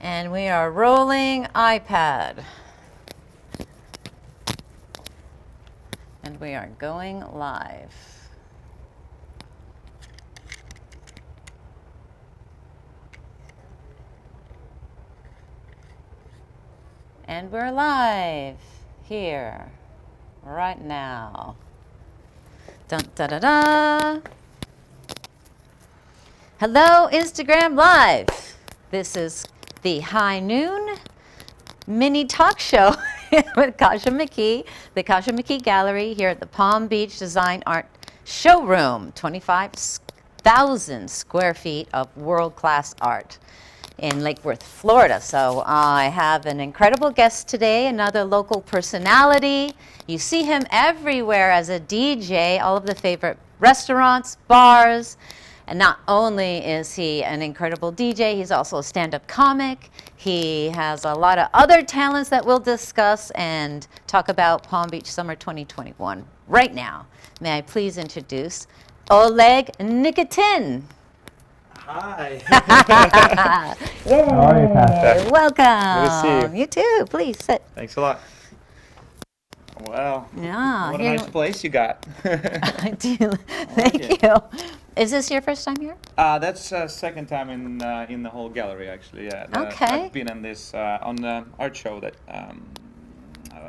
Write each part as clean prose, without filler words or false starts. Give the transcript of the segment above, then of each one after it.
And we are rolling iPad. And we are going live. And we're live here, right now. Dun da da da. Hello, Instagram Live. This is the High Noon mini talk show with KASHA McKee, the KASHA McKee Gallery here at the Palm Beach Design Art Showroom, 25,000 square feet of world-class art in Lake Worth, Florida. So I have an incredible guest today, another local personality. You see him everywhere as a DJ, all of the favorite restaurants, bars. And not only is he an incredible DJ, he's also a stand-up comic. He has a lot of other talents that we'll discuss and talk about Palm Beach Summer 2021 right now. May I please introduce OLEG Nikitin. Hi. How are you, KASHA? Welcome. Good to see you. You too. Please sit. Thanks a lot. Well, Yeah, what a nice place you got. Thank you. Is this your first time here? That's second time in the whole gallery, actually. Yeah. Okay. I've been in this on the art show that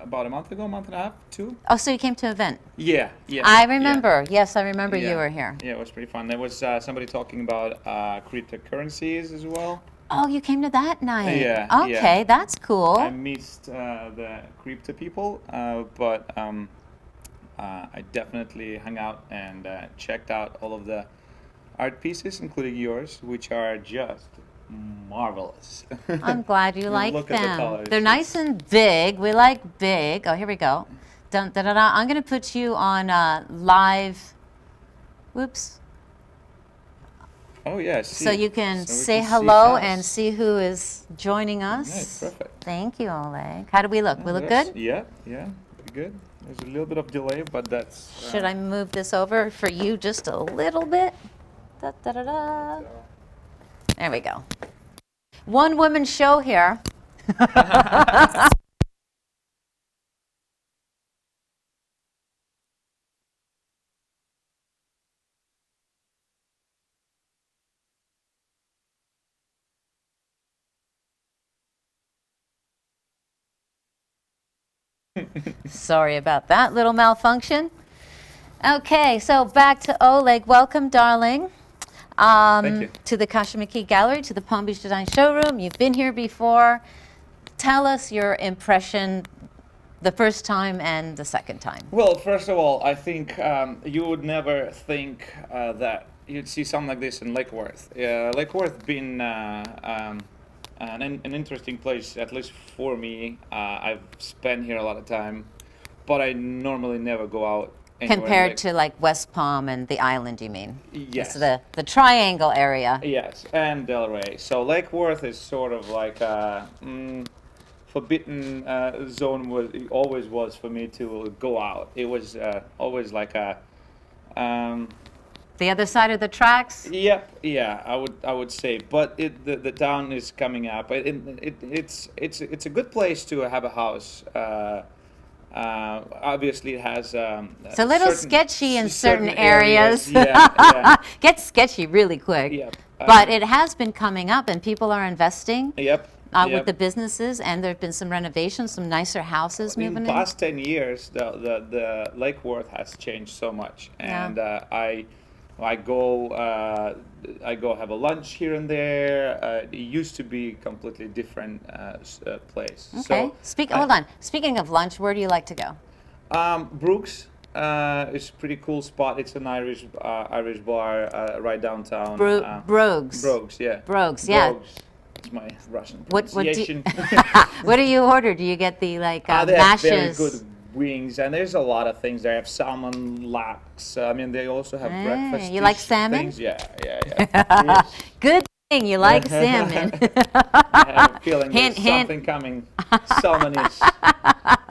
about a month and a half, 2. Oh, so you came to an event? Yeah. Yeah. I remember. Yeah. Yes, I remember you Yeah. were here. Yeah, it was pretty fun. There was somebody talking about cryptocurrencies as well. Oh, you came to that night? Yeah, Okay, yeah. that's cool. I missed the crypto people, but I definitely hung out and checked out all of the art pieces, including yours, which are just marvelous. I'm glad you like Look them. at the colors. They're nice and big. We like big. Oh, here we go. Dun, da, da, da. I'm going to put you on live. Whoops. Oh, yeah. See. So you can So we say can see hello us. and see who is joining us. Nice, perfect. Thank you, Oleg. How do we look? We look Yes, good? Yeah, pretty good. There's a little bit of delay, but that's... Should I move this over for you just a little bit? Da, da, da, da. There we go. One woman show here. Sorry about that little malfunction. Okay, so back to Oleg. Welcome, darling. Thank you. To the KASHA McKee Gallery, to the Palm Beach Design Showroom. You've been here before. Tell us your impression the first time and the second time. Well, first of all, I think you would never think that you'd see something like this in Lake Worth. Lake Worth being an interesting place, at least for me. I've spent here a lot of time, but I normally never go out anywhere. Compared to like West Palm and the island, you mean? Yes. It's the triangle area. Yes, and Delray. So Lake Worth is sort of like a forbidden zone. It always was for me to go out. It was always like a. The other side of the tracks? Yep, yeah, I would say, but the town is coming up. It's a good place to have a house. Obviously, it has. It's a little sketchy in certain areas. Yeah. Gets sketchy really quick. Yep. But it has been coming up, and people are investing. Yep. With the businesses, and there have been some renovations, some nicer houses moving in the past 10 years, the Lake Worth has changed so much, and I go have a lunch here and there. It used to be a completely different place. Okay. So, Hold on. Speaking of lunch, where do you like to go? Brooks is a pretty cool spot. It's an Irish bar right downtown. Brogues. Brogues, yeah. Brogues, yeah. Brogues. It's my Russian What pronunciation. What do you order? Do you get the they mashes? have very good wings, and there's a lot of things. They have salmon, lax. I mean, they also have breakfast. You like salmon? Things. Yeah. Good thing you like salmon. I have a feeling Hint, there's hint. something coming. Salmonish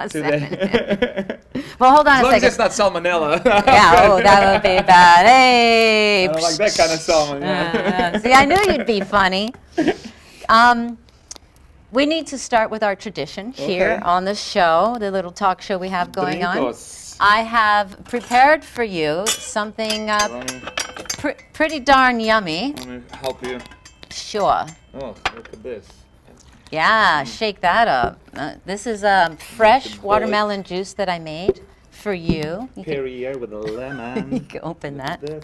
today. Well, hold on As a long as second. it's not salmonella. Yeah, oh, that would be bad. Hey. I don't like that kind of salmon. See, I knew you'd be funny. we need to start with our tradition here Okay. on the show, the little talk show we have going on. Drinkos. I have prepared for you something pretty darn yummy. Let me help you. Sure. Oh, look at this. Yeah, shake that up. This is fresh bullet. watermelon juice that I made for you. You can, Perrier with a you lemon. can open that. This.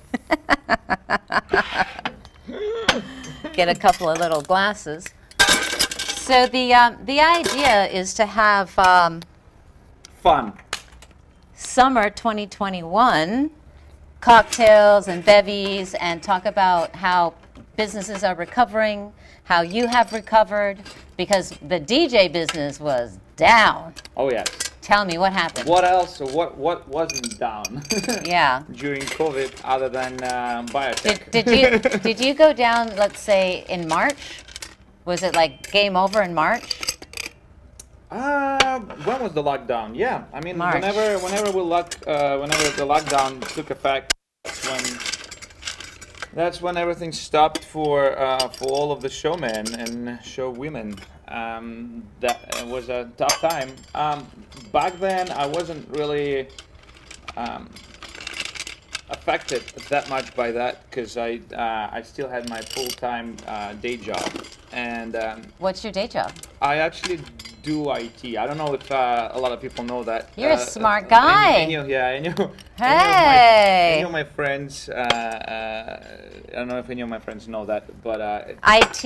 Get a couple of little glasses. So the idea is to have Fun. summer 2021 cocktails and bevies and talk about how businesses are recovering, how you have recovered, because the DJ business was down. Oh yes. Tell me what happened. What else? What wasn't down? Yeah. During COVID, other than biotech. Did you go down? Let's say in March. Was it like game over in March? When was the lockdown? Yeah, I mean, March. whenever whenever the lockdown took effect, that's when everything stopped for all of the showmen and showwomen. That was a tough time. Back then, I wasn't really affected that much by that because I still had my full-time day job, and What's your day job? I actually do IT. I don't know if a lot of people know that. You're a smart guy. Any of Hey. my friends. I don't know if any of my friends know that, but IT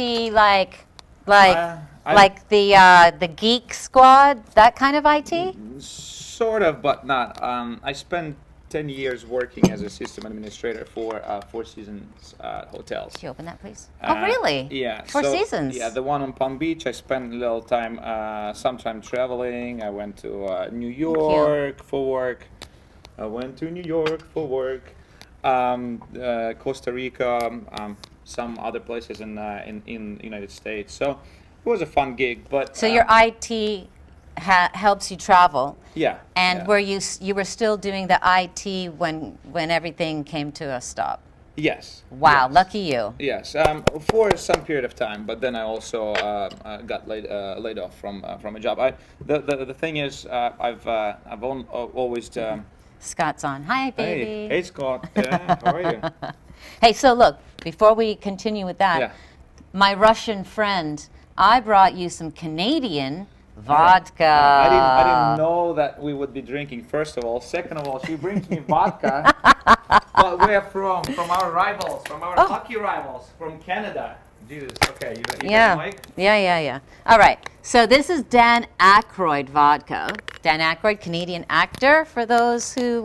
I- like the Geek Squad, that kind of IT? sort of, but not. I spent 10 years working as a system administrator for Four Seasons hotels. Can you open that, please? Oh, really? Yeah. Four Seasons? Yeah, the one on Palm Beach. I spent a little time, some time traveling. I went to New York for work. I went to New York for work. Costa Rica, some other places in United States. So it was a fun gig. But So your IT helps you travel. yeah. And yeah. were you were still doing the IT when everything came to a stop? Yes. Wow, yes. lucky you. Yes, for some period of time, but then I also got laid off from a job. The thing is, I've always. Scott's on. Hi, baby. Hey, Scott. Yeah, how are you? Hey, so look, before we continue with that, Yeah. my Russian friend, I brought you some Canadian vodka. I didn't know that we would be drinking. First of all, second of all, she brings me vodka. But where from? From our rivals, from our hockey rivals, from Canada. Jesus. Okay, you got the mic? Yeah. All right. So this is Dan Aykroyd vodka. Dan Aykroyd, Canadian actor, for those who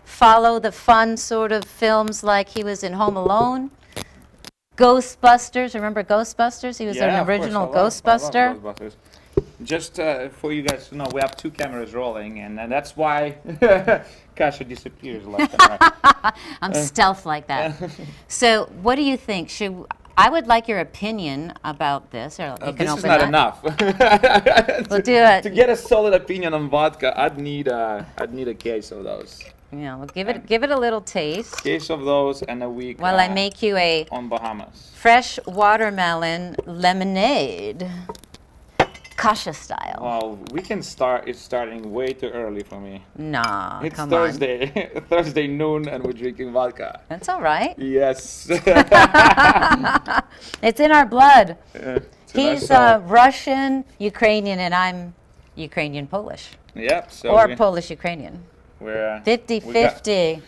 follow the fun sort of films like he was in Home Alone. Ghostbusters, remember Ghostbusters? He was Yeah, an of course, original I love Ghostbuster. Ghostbusters. Just for you guys to know, we have two cameras rolling, and that's why Kasha disappears left and right. I'm stealth like that. So what do you think? I would like your opinion about this. Or you can This open is not that. enough. We'll do it. To get a solid opinion on vodka, I'd need a case of those. Yeah, we'll give it a little taste Case of those and a week. while I make you a on Bahamas. fresh watermelon lemonade, Kasha style. Well, we can start. It's starting way too early for me. Nah, It's come Thursday, Thursday noon, and we're drinking vodka. on. That's all right. Yes. It's in our blood. It's a He's nice song. Russian, Ukrainian, and I'm Ukrainian Polish. Yep. So Or we, Polish Ukrainian. we're 50-50.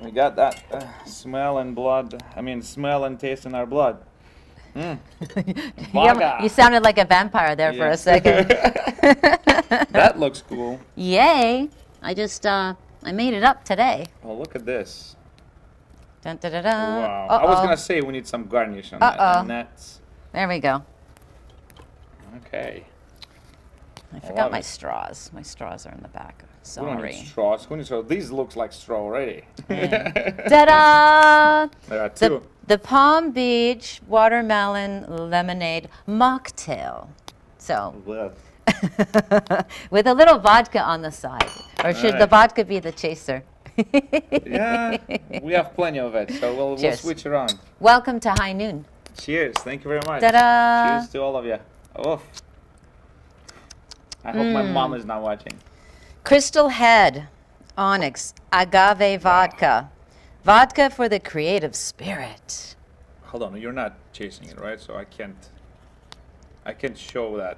We got that smell and blood. I mean, smell and taste in our blood. Vodka. You sounded like a vampire there for a Yes. second. That looks cool. Yay! I just I made it up today. Oh, look at this. Dun, dun, dun, dun. Wow. I was gonna say we need some garnish on that. Uh-oh. And that's There we go. okay. I forgot love my it. straws. My straws are in the back. We don't Sorry. need straws. Who needs straws? These looks like straw already. Ta-da! There are two. The Palm Beach watermelon lemonade mocktail. So, Well, with a little vodka on the side. Or should the Alright. vodka be the chaser? yeah, we have plenty of it, so we'll Cheers. switch around. Welcome to High Noon. Cheers. Thank you very much. Ta-da! Cheers to all of you. Oh, I hope my mom is not watching. Crystal Head, Onyx, Agave Vodka. Vodka for the creative spirit. Hold on, you're not chasing it, right? So I can't show that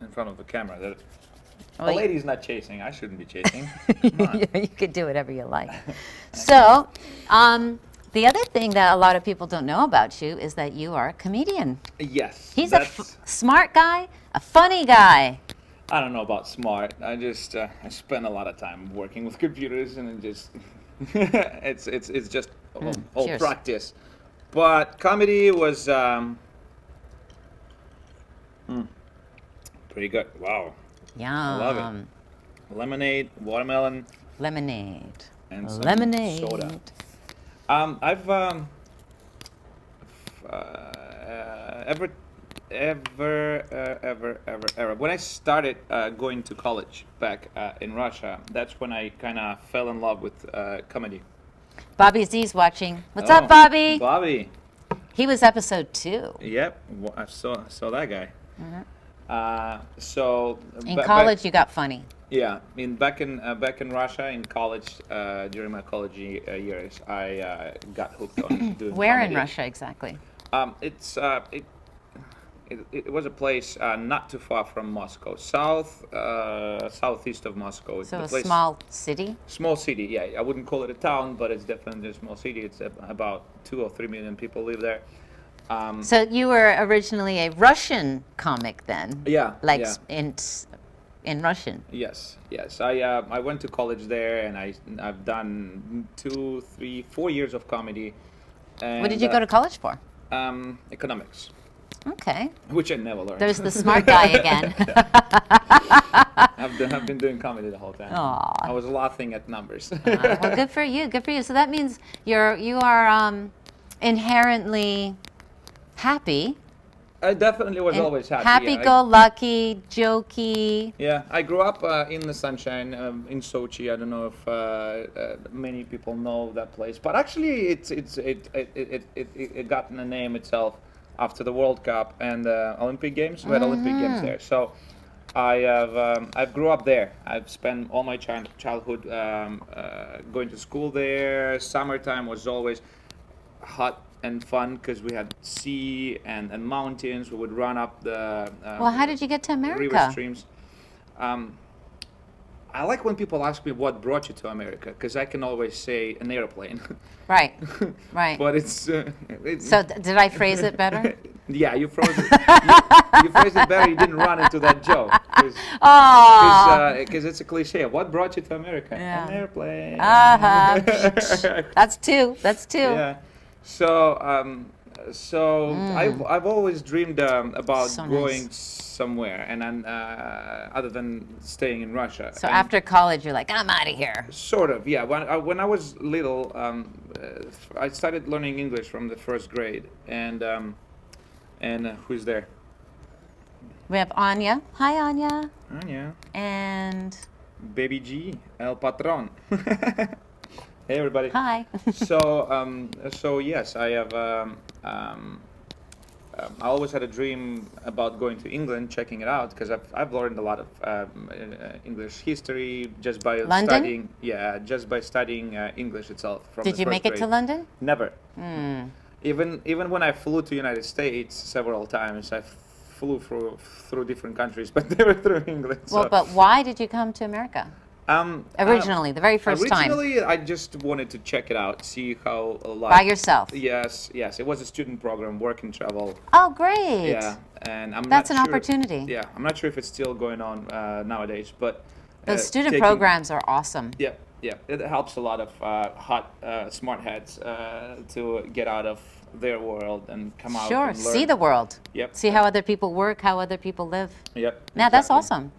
in front of the camera. That Well, a lady's not chasing. I shouldn't be chasing. Come on. you could do whatever you like. So, the other thing that a lot of people don't know about you is that you are a comedian. Yes. He's a smart guy, a funny guy. I don't know about smart. I just I spend a lot of time working with computers, and it just it's just all cheers. practice. But comedy was pretty good. Wow, Yum. I love it. Lemonade, watermelon, Lemonade. and some Lemonade. soda. I've ever when I started going to college back in Russia, that's when I kind of fell in love with comedy. Bobby Z's watching. What's up, Bobby? Bobby. He was episode 2. Yep, I saw that guy. So In college, you got funny. yeah, back in Russia in college during my college years, I got hooked on doing Where comedy. in Russia exactly? It was a place not too far from Moscow, southeast of Moscow. So The a place- small city? Small city, yeah. I wouldn't call it a town, but it's definitely a small city. It's about 2 or 3 million people live there. So you were originally a Russian comic then? Yeah, Like yeah. in Russian? Yes. I went to college there, and I've done 2, 3, 4 years of comedy. And, What did you go to college for? Economics, Okay. which I never learned. There's the smart guy again. I've been doing comedy the whole time. Aw. I was laughing at numbers. Well, good for you. Good for you. So that means you are inherently happy. I definitely was always happy. Happy-go-lucky, jokey. Yeah, I grew up in the sunshine in Sochi. I don't know if many people know that place, but actually, it got the name itself after the World Cup and Olympic Games. We had Olympic Games there, so I've grew up there. I've spent all my childhood going to school there. Summertime was always hot and fun because we had sea and mountains. We would run up the Well, how did you get to river America? streams. I like when people ask me what brought you to America, because I can always say an airplane. Right, right. But it's So did I phrase it better? yeah, you phrased it. You phrased it better. You didn't run into that joke because it's a cliche. What brought you to America? Yeah. An airplane. That's two. That's two. Yeah. So I've always dreamed about So going nice. somewhere, and then other than staying in Russia. So And after college, you're like, I'm out of here. sort of, yeah. When I was little, I started learning English from the first grade, and who's there? We have Anya. Hi, Anya. Oh yeah, And Baby G, El Patron. Hey everybody. hi. So yes, I have. I always had a dream about going to England, checking it out, because I've learned a lot of English history just by London? studying. Yeah, just by studying English itself. From Did the you first make it to grade. London? Never. Even when I flew to United States several times, I flew through different countries, but never through England. Well, so. but why did you come to America? Originally, the very first time. Originally, I just wanted to check it out, see how life. By yourself? Yes. It was a student program, work and travel. Oh, great. Yeah, and I'm That's not an sure, opportunity. Yeah, I'm not sure if it's still going on nowadays, but Those student taking- programs are awesome. Yeah, it helps a lot of hot, smart heads to get out of their world and come out. Sure, and learn. see the world. Yep. See how other people work, how other people live. Yep. Now, that's exactly. awesome.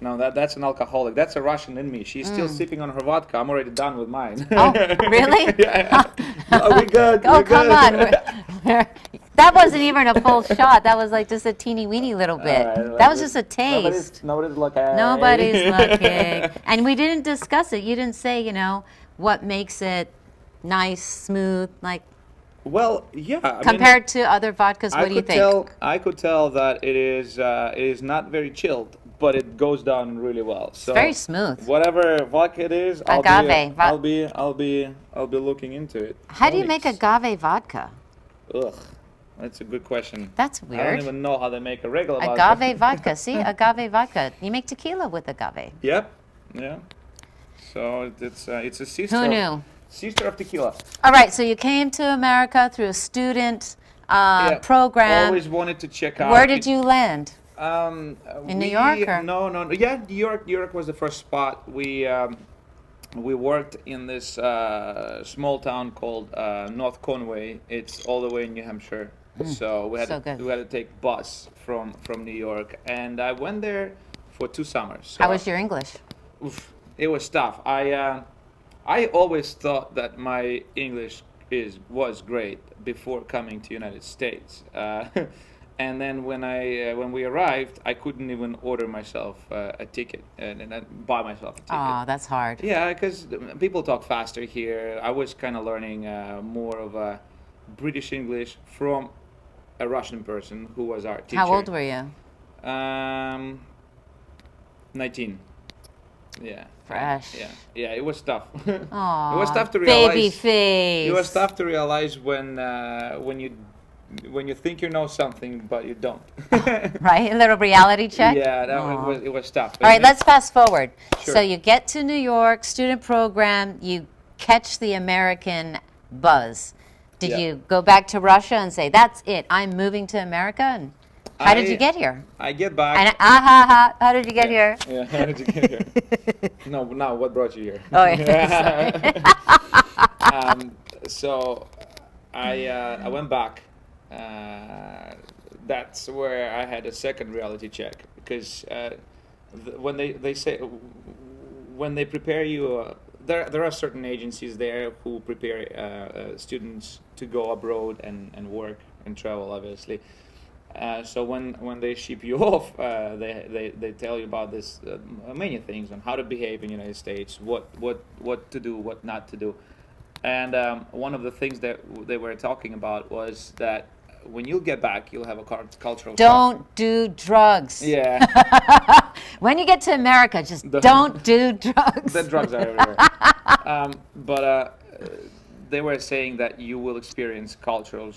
No, that's an alcoholic. That's a Russian in me. She's still sipping on her vodka. I'm already done with mine. Oh, really? Yeah. No, we good. Oh, we're come good. on. That wasn't even a full shot. That was like just a teeny weeny little bit. All right, That was just a taste. Nobody's looking. Nobody's looking. And we didn't discuss it. You didn't say, what makes it nice, smooth. Like, Well, yeah. I mean, Compared to other vodkas, what do you think? I could tell that it is not very chilled, but it goes down really well. It's So very smooth. whatever vodka it is, Agave. I'll be looking into it. How do you make Onyx. agave vodka? Ugh, that's a good question. That's I don't weird. even know how they make a regular vodka. Agave vodka. See, agave vodka. You make tequila with agave. Yep. Yeah. So it's a sister. Who of- knew? Sister of tequila. All right, so you came to America through a student Yeah, program. Always wanted to check out. Where did you land? In New York, or? No. Yeah, New York. New York was the first spot. We worked in this small town called North Conway. It's all the way in New Hampshire. So we had So good. to take bus from New York, and I went there for 2 summers. So How was your English? oof, it was tough. I always thought that my English was great before coming to United States, and then when we arrived, I couldn't even order myself a ticket and buy myself a ticket. Oh, that's hard. Yeah, because people talk faster here. I was kind of learning more of a British English from a Russian person who was our teacher. How old were you? 19. Yeah. Fresh. Yeah, it was tough. Aww, It was tough to realize. baby face. It was tough to realize when you think you know something but you don't. Right? A little reality check? Yeah, Aw. it was tough. All right, let's fast forward. Sure. So you get to New York, student program, you catch the American buzz. Did Yeah. you go back to Russia and say, that's it, I'm moving to America? And how did you get here? I get back. And how did you get here? Yeah, how did you get here? No, now what brought you here? Oh, yeah, So I went back. That's where I had a second reality check, because when they prepare you, there are certain agencies there who prepare students to go abroad and work and travel, obviously. So when they ship you off, they tell you about this many things on how to behave in the United States, what to do, what not to do, and one of the things that they were talking about was that when you get back, you'll have a cultural shock. Don't do drugs. Yeah. When you get to America, just don't do drugs. The drugs are everywhere. But they were saying that you will experience cultural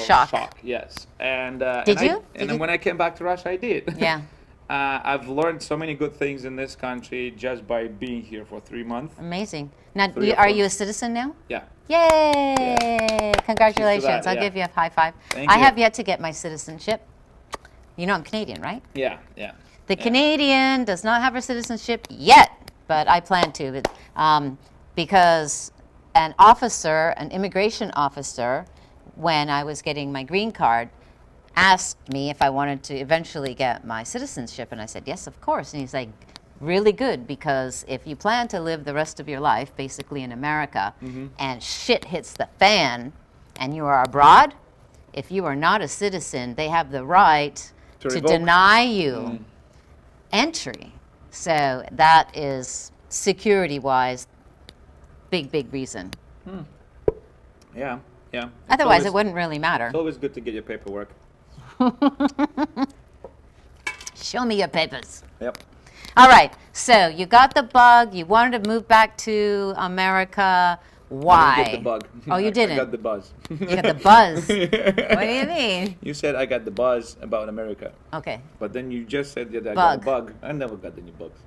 shock. Yes. And Did you? And then when I came back to Russia, I did. Yeah. I've learned so many good things in this country just by being here for 3 months. Amazing. Now, 3 or are 4. you a citizen now? Yeah. Yay! Congratulations. I'll yeah. give you a high five. Thank I you. have yet to get my citizenship. You know I'm Canadian, right? Yeah. The Canadian does not have her citizenship yet, but I plan to, because an immigration officer, when I was getting my green card, asked me if I wanted to eventually get my citizenship, and I said, yes, of course. And he's like, really good, because if you plan to live the rest of your life basically in America, and shit hits the fan and you are abroad, if you are not a citizen, they have the right to revoke. deny you entry. So that is, security-wise, big reason. Yeah. Otherwise, it wouldn't really matter. It's always good to get your paperwork. Show me your papers. Yep. All right, so you got the bug. You wanted to move back to America. Why? I didn't get the bug. Oh, you didn't? I got the buzz. You got the buzz. What do you mean? You said I got the buzz about America. Okay. But then you just said that I Bug. got a bug. I never got any bugs.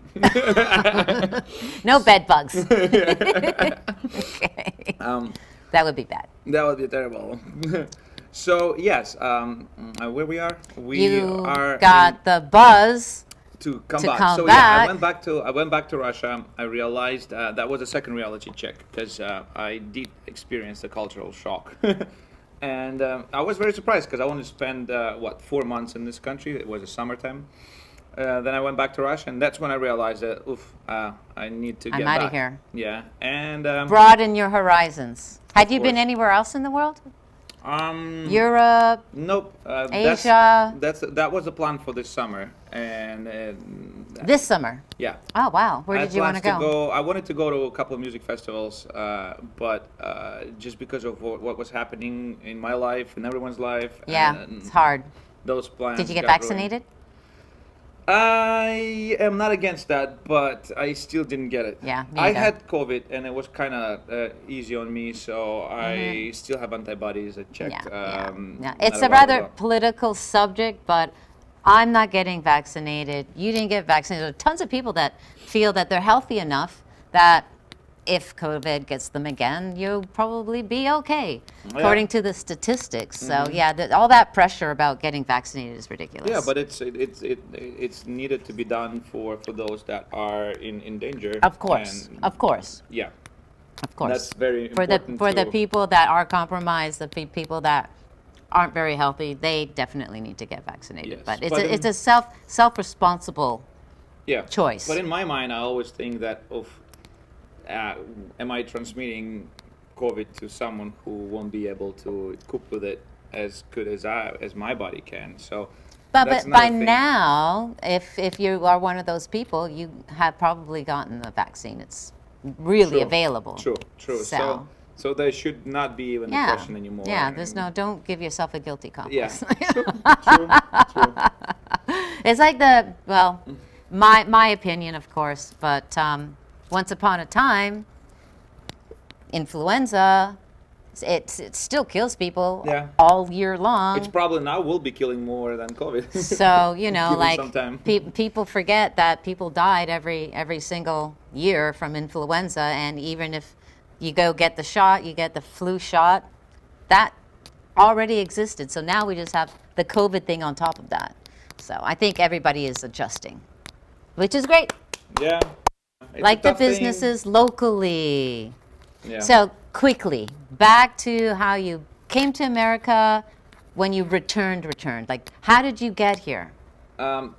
No bed bugs. Okay. That would be bad. That would be terrible. So yes, where we are, You are got the buzz. to come to back. come So back. yeah, I went back to Russia. I realized that was a second reality check, because I did experience a cultural shock, and I was very surprised because I wanted to spend 4 months in this country. It was a summertime. Then I went back to Russia, and that's when I realized that I need to get back. I'm outta here. Yeah, and Broaden your horizons. Had you been anywhere else in the world? Europe? Nope. Asia? That was the plan for this summer, and This summer? yeah. Oh, wow. Where did you want to go? I wanted to go to a couple of music festivals, but just because of what was happening in my life and everyone's life. Yeah, and it's hard. Those plans. Did you get got vaccinated? ruined. I am not against that, but I still didn't get it. Yeah, me I either. had COVID, and it was kind of easy on me, so I still have antibodies. I checked. Yeah. not It's a a while rather ago. political subject, but I'm not getting vaccinated. You didn't get vaccinated. There are tons of people that feel that they're healthy enough that if COVID gets them again, you'll probably be okay, according to the statistics. So yeah, all that pressure about getting vaccinated is ridiculous. Yeah, but it's needed to be done for those that are in danger. Of course, and of course, yeah, of course. that's very for important. the people that are compromised, the people that aren't very healthy, they definitely need to get vaccinated. Yes, But but it's a self responsible choice. But in my mind, I always think that am I transmitting COVID to someone who won't be able to cope with it as good as my body can? So, But that's by another thing. now, if you are one of those people, you have probably gotten the vaccine. It's really available. True. So there should not be even a question anymore. Yeah, don't give yourself a guilty complex. Yeah, true. It's like my opinion, of course, but once upon a time, influenza, it still kills people all year long. It's probably now will be killing more than COVID. So, Give it some time. people forget that people died every single year from influenza, and even if you go get the shot, you get the flu shot, that already existed. So now we just have the COVID thing on top of that. So I think everybody is adjusting, which is great. Yeah. It's Like a the tough thing. businesses locally. Yeah. So quickly, back to how you came to America, when you returned. Like, how did you get here?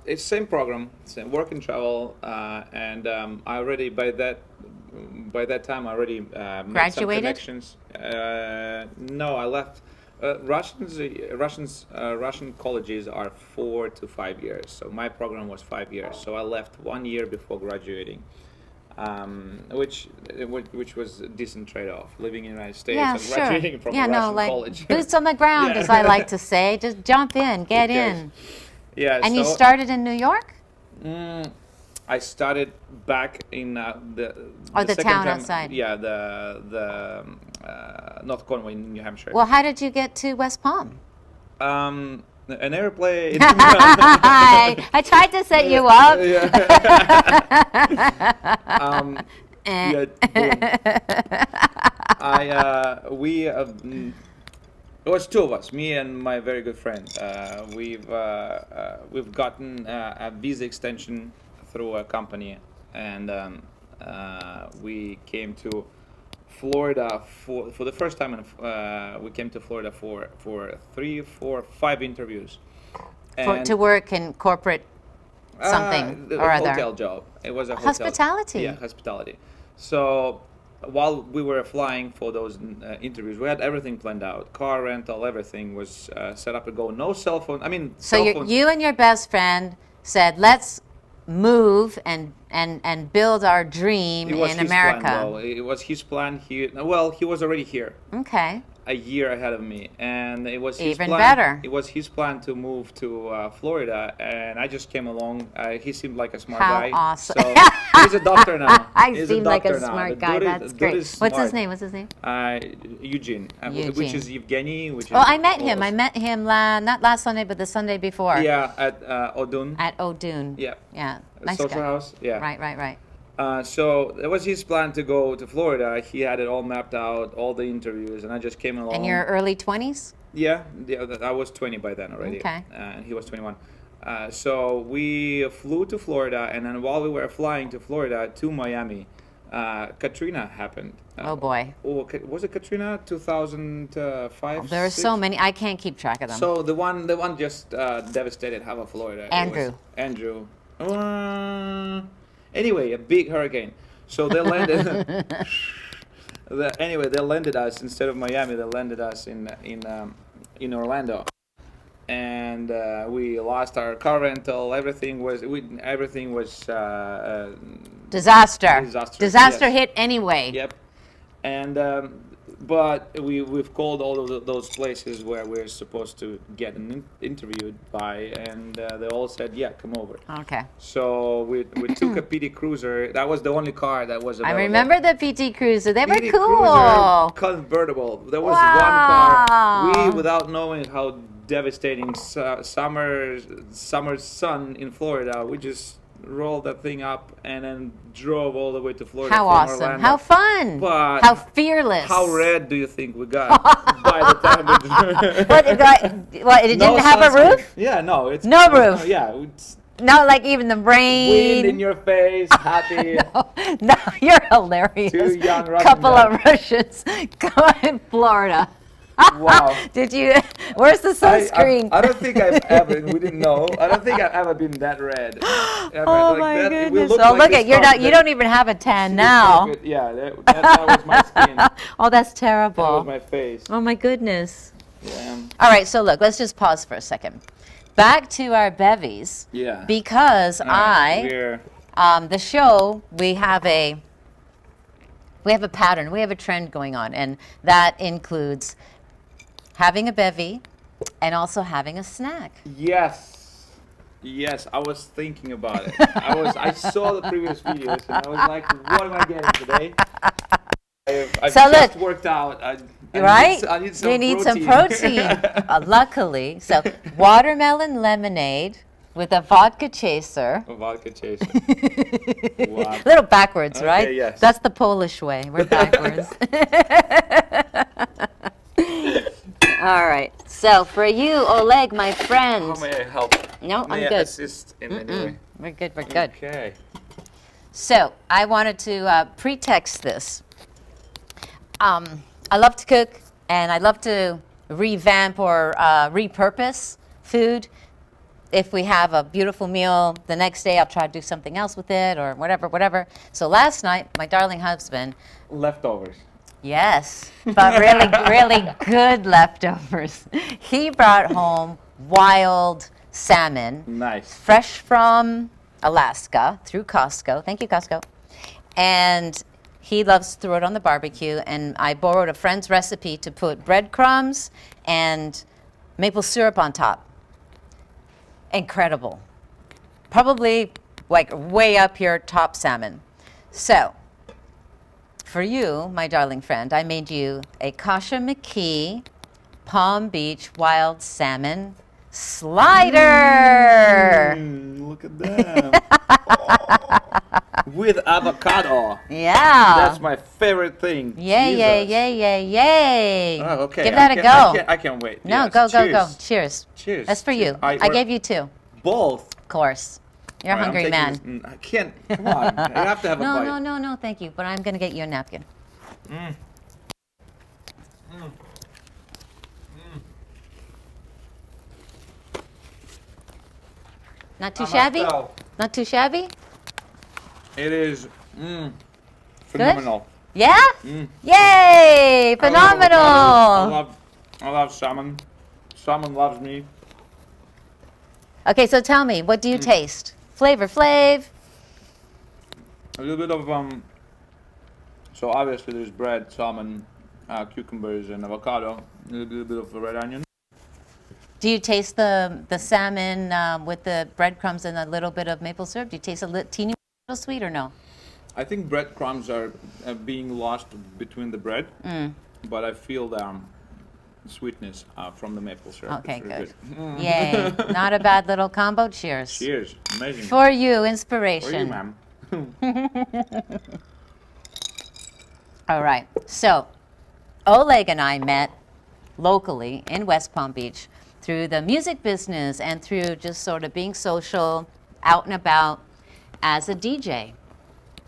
It's same program, same work and travel, and I already by that time I already made some Graduated? connections. No, I left. Russian colleges are 4 to 5 years, so my program was 5 years. So I left 1 year before graduating, which was a decent trade-off, living in the United States and graduating from a Russian college. Boots on the ground, as I like to say. Just jump in, get in. Yeah. And you started in New York? I started back in the second town time, outside. Yeah, the North Conway, New Hampshire. Well, how did you get to West Palm? An airplane. I tried to set you up. Yeah, boom. It was two of us, me and my very good friend. We've gotten a visa extension through a company, and we came to Florida for the first time. We came to Florida for 3, 4, 5 interviews. To work in corporate something or other. Hotel job. It was a hotel. Hospitality. Yeah, hospitality. So while we were flying for those interviews, we had everything planned out. Car rental, everything was set up to go. No cell phone. I mean, So cell phones. you and your best friend said, let's move and build our dream It was in his America. plan, though. It was his plan. He was already here. Okay. A year ahead of me, and it was his Even plan. better. It was his plan to move to Florida, and I just came along. He seemed like a smart How guy. awesome. So he's a doctor now. I He's seem like a doctor now. smart The guy. dude That's the dude great. is What's his smart. name? Eugene, which Eugene. is Evgeny. Which is Oh, I met him. almost- I met him not last Sunday, but the Sunday before. Yeah, at Odun. At O'Doon. Yeah. Yeah. Nice Social guy. house. Yeah. Right. So it was his plan to go to Florida. He had it all mapped out, all the interviews, and I just came along. In your early 20s? Yeah, I was 20 by then already. Okay. And he was 21. So we flew to Florida, and then while we were flying to Florida to Miami, Katrina happened. Oh, boy. Was it Katrina 2005? There are so many. I can't keep track of them. So the one just devastated half of Florida. It was Andrew. Anyway, a big hurricane. So they landed. Anyway, they landed us instead of Miami. They landed us in Orlando, and we lost our car rental. Everything was Disaster. Disaster yes. hit anyway. Yep. And but we've called all of those places where we're supposed to get interviewed by, and they all said, yeah, come over. Okay. So we took a PT Cruiser. That was the only car that was available. I remember the PT Cruiser. They were PT cool. Cruiser convertible. There was one car. We, without knowing how devastating summer sun in Florida, we just rolled that thing up and then drove all the way to Florida. How from awesome. Orlando. How fun. But how fearless. How red do you think we got by the time we what, it didn't have a roof? Yeah, no. It's no roof. Yeah. It's not like even the rain. Wind in your face, happy. No, you're hilarious. Two young Russian couple guys. of Russians in Florida. Wow. Did you? Where's the sunscreen? I don't think I've ever. We didn't know. I don't think I've ever been that red. Oh my goodness! Oh, look at you're not. You don't even have a tan now. Yeah, that was my skin. Oh, that's terrible. That was my face. Oh my goodness. Yeah. All right. So look, let's just pause for a second. Back to our bevies. Yeah. Because the show we have a pattern. We have a trend going on, and that includes having a bevy and also having a snack. Yes, I was thinking about it. I saw the previous videos and I was like, what am I getting today? I've just worked out. I need some you need protein. some protein. Luckily, so watermelon lemonade with a vodka chaser. A vodka chaser. Wow. A little backwards, Okay, right? yes. That's the Polish way. We're backwards. All right. So for you, Oleg, my friend. How may I help? No, I'm may good. I assist in any way? We're good. We're good. Okay. So I wanted to pretext this. I love to cook, and I love to revamp or repurpose food. If we have a beautiful meal, the next day I'll try to do something else with it or whatever. So last night, my darling husband. Leftovers. Yes, but really good leftovers. He brought home wild salmon. Nice. Fresh from Alaska through Costco. Thank you, Costco. And he loves to throw it on the barbecue. And I borrowed a friend's recipe to put breadcrumbs and maple syrup on top. Incredible. Probably like way up your top salmon. So, for you, my darling friend, I made you a KASHA McKee Palm Beach wild salmon slider. Look at that. With avocado. Yeah. That's my favorite thing. Yay. Oh, okay. Give that a go. I can't wait. No, yes. go. Cheers. Cheers. That's for you. I gave you two. Both. Of course. You're a hungry man. I can't. Come on. I have to have a bite. No, thank you. But I'm going to get you a napkin. Not too shabby? Not too shabby? It is phenomenal. Yeah? Yay! Phenomenal! I love salmon. Salmon loves me. Okay, so tell me, what do you taste? Flavor Flav? A little bit of so obviously there's bread, salmon, cucumbers, and avocado. A little bit of red onion. Do you taste the salmon with the breadcrumbs and a little bit of maple syrup? Do you taste a teeny little sweet or no? I think breadcrumbs are being lost between the bread, but I feel the sweetness from the maple syrup. Okay, good. Yay. Not a bad little combo. Cheers. Cheers. Amazing. For you, inspiration. For you, ma'am. All right. So, Oleg and I met locally in West Palm Beach through the music business and through just sort of being social, out and about as a DJ.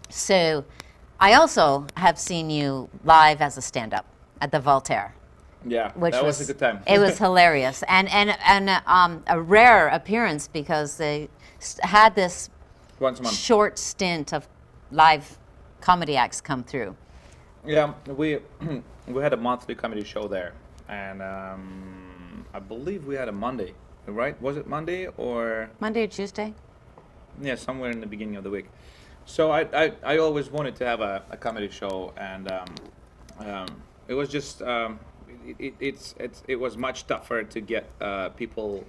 So, I also have seen you live as a stand-up at the Voltaire. Yeah, which that was a good time. It was hilarious and a rare appearance because they had this once a month short stint of live comedy acts come through. Yeah, we we had a monthly comedy show there, and I believe we had a Monday, right? Was it Monday or Monday or Tuesday? yeah, somewhere in the beginning of the week. So I always wanted to have a comedy show, and it was just it was much tougher to get people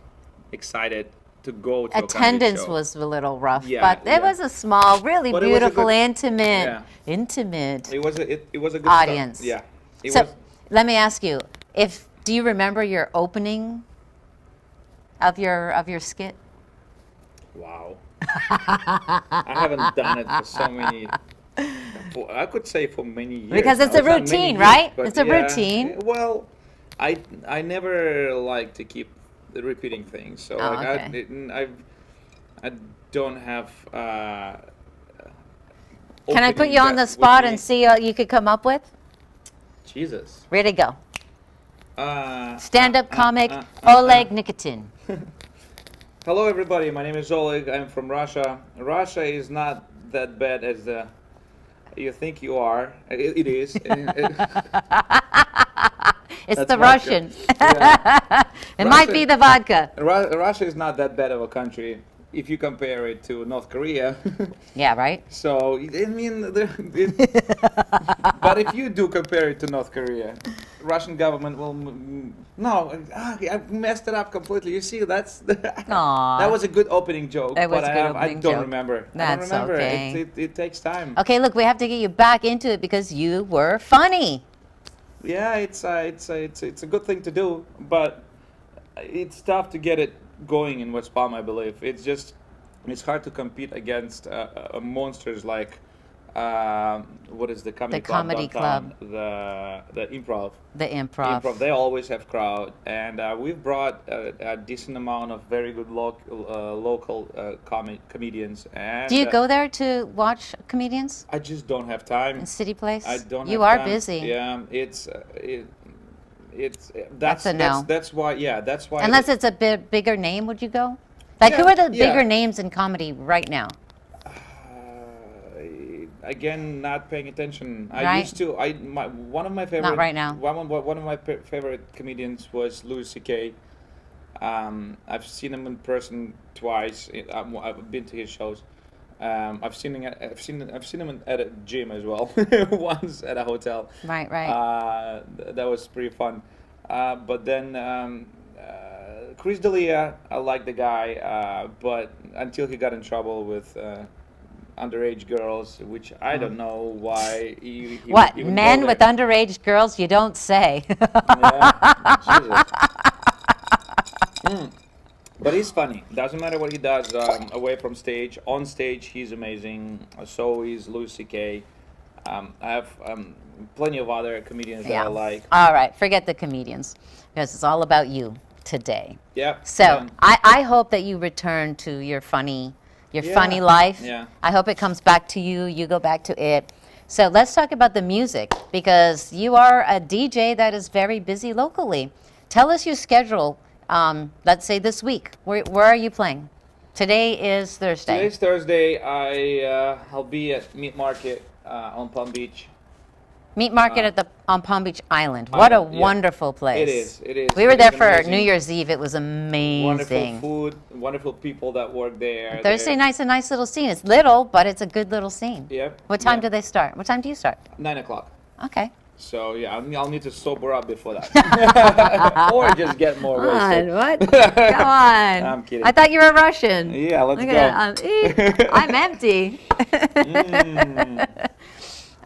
excited to go to a comedy Attendance show. was a little rough, Yeah, but it yeah. was a small, really But it was a beautiful, good- intimate, yeah. intimate It was a good audience. Start. Yeah, it So was. let me ask you, do you remember your opening of your skit? Wow. I haven't done it for so many. I could say for many years. Because it's now. a not many routine, years, right? but It's a yeah. routine. Well, I never like to keep repeating things. So Oh, like okay. I don't have. Can I put opening you on that the spot with and me. see what you could come up with? Jesus. Ready to go. Uh, Stand-up uh, comic uh, Oleg Nikitin. Hello, everybody. My name is Oleg. I'm from Russia. Russia is not that bad as you think you are. It is. It's That's the vodka. Russian. Yeah. It might be the vodka. Russia is not that bad of a country if you compare it to North Korea. Yeah, right? So, I mean, but if you do compare it to North Korea, Russian government will. No, I messed it up completely. You see, Aw. that was a good opening joke, That was but a good I opening don't joke. remember. I That's don't remember. okay. It takes time. Okay, look, we have to get you back into it because you were funny. Yeah, it's a good thing to do, but it's tough to get it going in West Palm, I believe. It's hard to compete against monsters like what is the comedy The club? comedy downtown? The improv. The improv. They always have crowd, and we've brought a decent amount of very good local comedians. And Do you go there to watch comedians I just don't have time. in City Place? I don't. You have are time. busy. Yeah, it's That's a no. That's why. Yeah, that's why. Unless it's a bit bigger name, would you go? Like, who Yeah, are the yeah. bigger names in comedy right now? Again, not paying attention. I Right. used to. One of my favorite. right now. One of my favorite comedians was Louis C.K. I've seen him in person twice. I've been to his shows. I've seen him at a gym as well. Once at a hotel. Right, right. That was pretty fun. But then Chris D'Elia, I like the guy, but until he got in trouble with underage girls, which I don't know why he What, would even men go with there. underage girls? You don't say. Yeah, Jesus. But he's funny. Doesn't matter what he does away from stage. On stage, he's amazing. So is Louis C.K. I have plenty of other comedians that I like. All right, forget the comedians because it's all about you today. Yeah. So I hope that you return to your funny life. Yeah. I hope it comes back to you. You go back to it. So let's talk about the music because you are a DJ that is very busy locally. Tell us your schedule. Let's say this week. Where are you playing? Today is Thursday. Today's Thursday. I'll be at Meat Market on Palm Beach. Meat Market on Palm Beach Island. What a Island, yeah. wonderful place. It is. It is. We were It there is for amazing. New Year's Eve. It was amazing. Wonderful food, wonderful people that work there. Thursday night's a nice little scene. It's little, but it's a good little scene. Yep. What time yeah. do they start? What time do you start? 9 o'clock. Okay. So yeah, I'll need to sober up before that, or just get more wasted. What? Come on. I'm kidding. I thought you were Russian. Yeah, let's Look go. at that. I'm empty.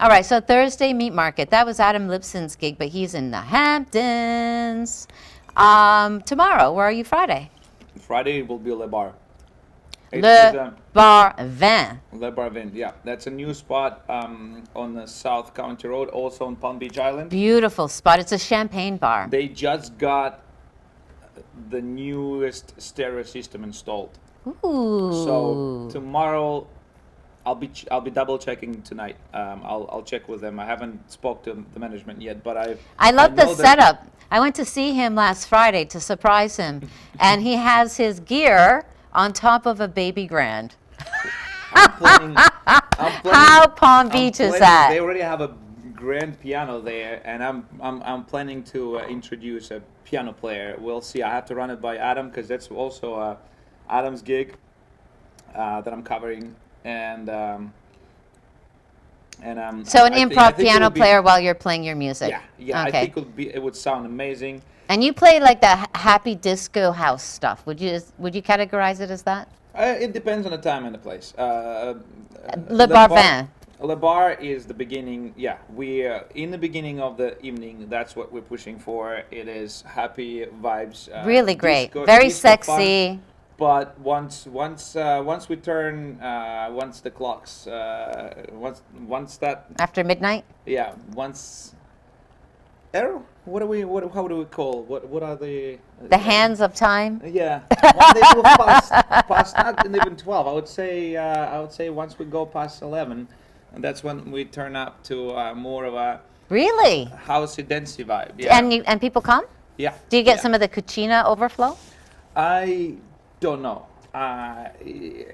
All right, so Thursday Meat Market. That was Adam Lipson's gig, but he's in the Hamptons. Tomorrow, where are you Friday? Friday will be Le Bar. Le Bar Vin. Le Bar Vin, yeah. That's a new spot on the South County Road, also on Palm Beach Island. Beautiful spot. It's a champagne bar. They just got the newest stereo system installed. Ooh. So tomorrow, I'll be double checking tonight. I'll check with them. I haven't spoke to the management yet, but I love the know that- setup. I went to see him last Friday to surprise him, and he has his gear on top of a baby grand. I'm planning, How Palm I'm Beach is planning- that? They already have a grand piano there, and I'm planning to introduce a piano player. We'll see. I have to run it by Adam because that's also Adam's gig that I'm covering, and So an I think improv it piano would be- player while you're playing your music. Yeah, yeah. I Okay. think it would sound amazing. And you play like the happy disco house stuff. Would you categorize it as that? It depends on the time and the place. Le Bar Vin. Le Bar is the beginning. Yeah, we in the beginning of the evening. That's what we're pushing for. It is happy vibes. Really great. disco- Very disco fun. sexy. But once we turn, once the clocks, once that, After midnight? yeah, once. Arrow? How do we call? What are the? The hands of time? Yeah, when they move past not even 12. I would say once we go past 11, and that's when we turn up to more of a Really? housey dancey vibe. Yeah. And people come? Yeah. Do you get yeah. some of the cucina overflow? I don't know.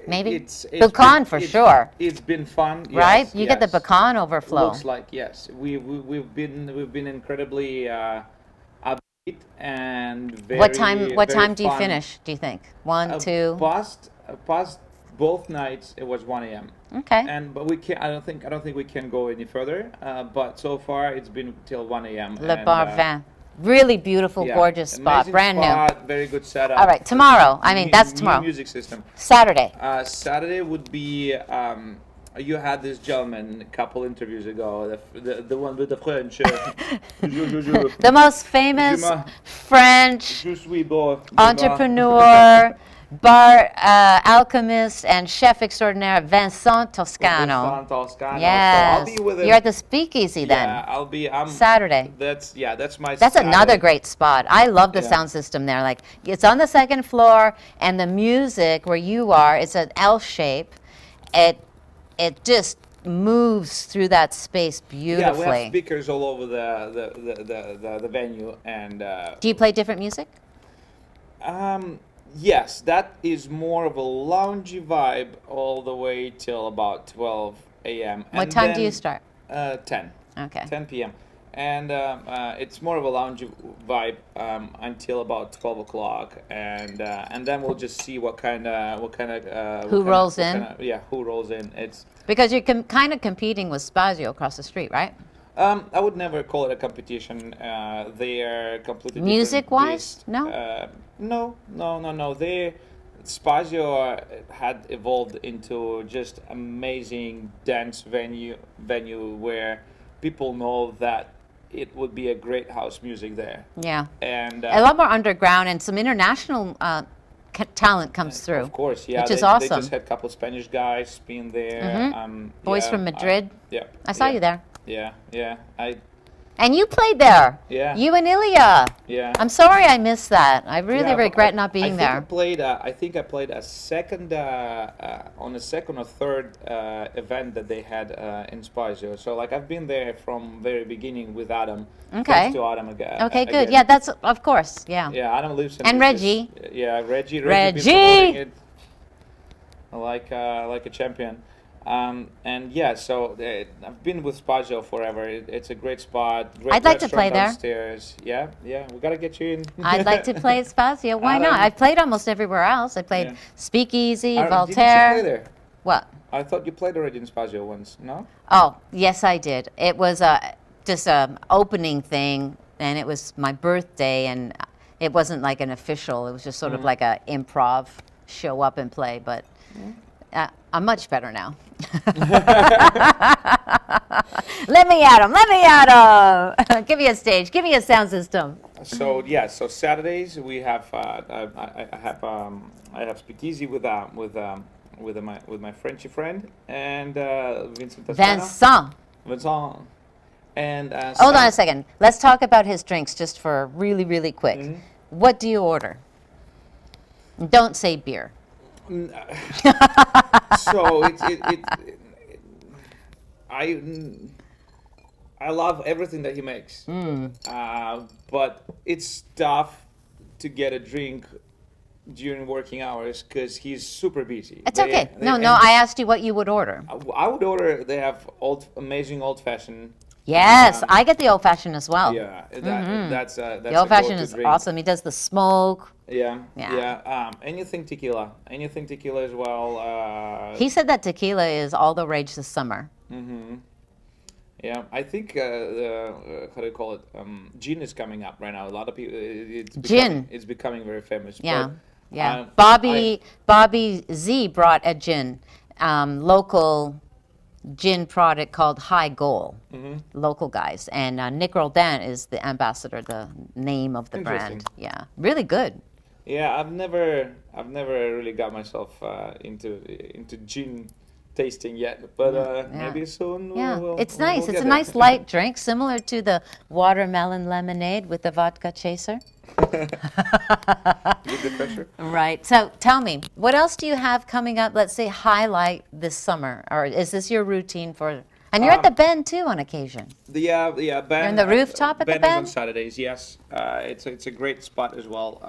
Maybe? It's Pecan for sure. It's been fun, Right? yes, You get the yes. pecan overflow. Looks like yes. We've been incredibly upbeat and very. What time very do you fun. finish, do you think? 1, 2? Past both nights it was 1 a.m. Okay. But we can. I don't think we can go any further. But so far it's been till 1 a.m. Le and, Bar Vin. Really beautiful, yeah, gorgeous spot. amazing Brand new. spot, very good setup. All right, tomorrow. I mean, that's New tomorrow. music system. Saturday. Saturday would be. You had this gentleman a couple interviews ago, the one with the French. The most famous Juma. French Je suis beau. entrepreneur, bar alchemist, and chef extraordinaire, Vincent Toscano. Vincent Toscano. Yes. So I'll be with him. You're at the Speakeasy then. Yeah, I'll be. Saturday. That's my. That's another Saturday. great spot. I love the Yeah. sound system there. Like, it's on the second floor, and the music where you are, it's an L shape. It just moves through that space Yeah, beautifully. we have speakers all over the venue, and Do you play different music? yes, that is more of a loungy vibe all the way till about 12 a.m. What And time do then, you start? 10. Okay. 10 p.m. And it's more of a lounge vibe until about 12 o'clock, and then we'll just see what kind of Who rolls in? Who rolls in? It's Because you're kind of competing with Spazio across the street, right? I would never call it a competition. They are completely different Music-wise? beast. No? No. Spazio had evolved into just amazing dance venue where people know that it would be a great house music there. Yeah. And A lot more underground, and some international talent comes through. of course, yeah, which is they awesome. just had a couple Spanish guys being there. Boys yeah, from Madrid. Yeah. I saw you there. Yeah. And you played there. Yeah. You and Ilya. Yeah. I'm sorry I missed that. I really Yeah, but regret not being I think there. I think I played a second on a second or third event that they had in Spazio. So like I've been there from very beginning with Adam. Okay. Thanks to Adam again. Okay, good. Yeah, that's, of course, yeah. Yeah, Adam lives in. And Reggie. Yeah, Reggie. Reggie! been promoting it like a champion. And yeah, so I've been with Spazio forever. It's a great spot. Great I'd like to play restaurant there. Downstairs. Yeah, we gotta get you in. I'd like to play at Spazio. Why not? Adam. I've played almost everywhere else. I played Yeah. Speakeasy, Didn't you Voltaire. play there? What? I thought you played already in Spazio once. No? Oh, yes, I did. It was just an opening thing, and it was my birthday, and it wasn't like an official. It was just sort of like a improv, show up and play, but I'm much better now. Let me at him. Give me a stage. Give me a sound system. So yeah, so Saturdays we have I have speakeasy with my Frenchy friend and Vincent Toscano. Vincent. And Hold on a second. Let's talk about his drinks just for really, really quick. What do you order? Don't say beer. So I love everything that he makes, but it's tough to get a drink during working hours because he's super busy. It's okay. No, I asked you what you would order. I would order. They have amazing old fashioned. Yes, I get the old fashioned as well. Yeah, that's The old fashioned is awesome. He does the smoke. Yeah, Yeah. yeah. Anything tequila as well. He said that tequila is all the rage this summer. Yeah, I think how do you call it? Gin is coming up right now. A lot of people. It's becoming very famous. Yeah, But, yeah. Bobby Z brought a gin, local gin product called High Goal. Local guys, and Nick Roldan is the ambassador, the name of the brand. Yeah, really good. Yeah, I've never really got myself into gin tasting yet, but maybe soon. Yeah, it's nice. It's a nice light drink, similar to the watermelon lemonade with the vodka chaser. With the pressure. Right. So tell me, what else do you have coming up? Let's say highlight this summer, or is this your routine for? And you're at the Bend too on occasion. Yeah, Bend. You're in the rooftop at the Bend Bend? is on Saturdays. Yes, it's a great spot as well.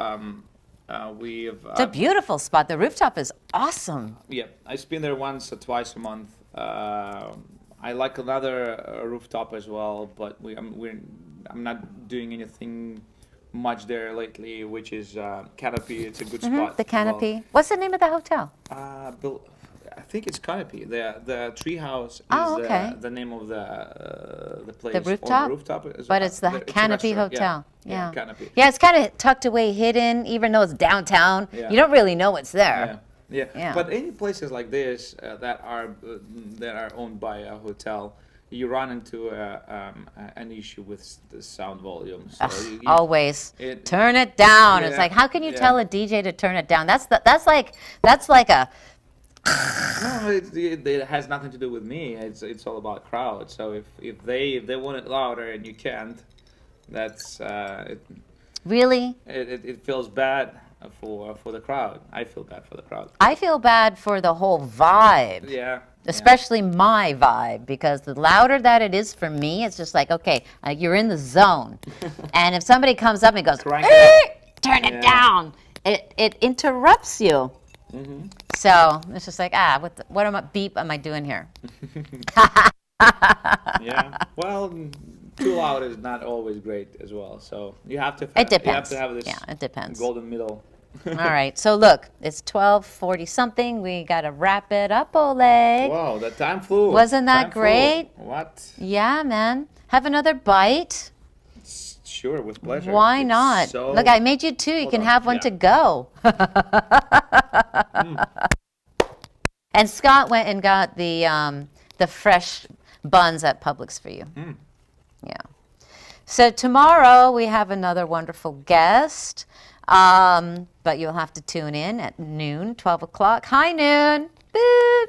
It's a beautiful spot. The rooftop is awesome. Yeah, I spin there once or twice a month. I like another rooftop as well, but I'm not doing anything much there lately, which is Canopy. It's a good spot. The Canopy. Well. What's the name of the hotel? I think it's Canopy. The treehouse is the name of the place. The rooftop? Or the rooftop is, but it's the Canopy Hotel. Yeah. Canopy. Yeah, it's kind of tucked away, hidden, even though it's downtown. Yeah. You don't really know what's there. Yeah. But any places like this that are owned by a hotel, you run into an issue with the sound volume. So always turn it down. It's like, how can you tell a DJ to turn it down? That's like a. No, it has nothing to do with me. It's all about crowd. So if they want it louder and you can't, that's really. It feels bad for the crowd. I feel bad for the crowd. I feel bad for the whole vibe. Yeah. Especially my vibe, because the louder that it is for me, it's just like, okay, you're in the zone. And if somebody comes up and goes, turn it down, it interrupts you. So it's just like, what beep am I doing here? Yeah. Well, too loud is not always great as well. So you have to. It depends. You have to have this. Yeah, it depends. Golden middle. All right. So look, it's 12:40 something. We gotta wrap it up, Oleg. Wow, the time flew. Wasn't that great? What? Yeah, man. Have another bite. Sure, with pleasure. Why not? Look, I made you two. You can have one to go. And Scott went and got the fresh buns at Publix for you. Yeah. So tomorrow we have another wonderful guest, but you'll have to tune in at noon, 12 o'clock. Hi, Noon. Boop.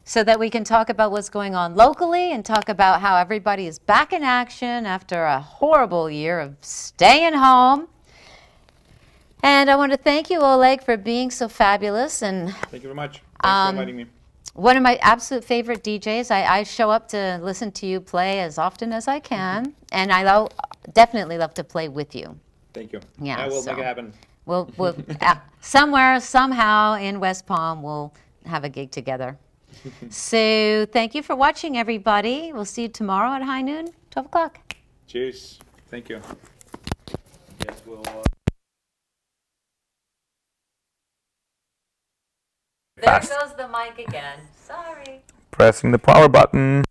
So that we can talk about what's going on locally and talk about how everybody is back in action after a horrible year of staying home. And I want to thank you, Oleg, for being so fabulous. And thank you very much. Thanks for inviting me. One of my absolute favorite DJs. I show up to listen to you play as often as I can, and I definitely love to play with you. Thank you. Yeah, I will make it happen. We'll somewhere, somehow in West Palm, we'll have a gig together. So thank you for watching, everybody. We'll see you tomorrow at high noon, 12 o'clock. Cheers. Thank you. Yes, we'll... There goes the mic again. Sorry. Pressing the power button.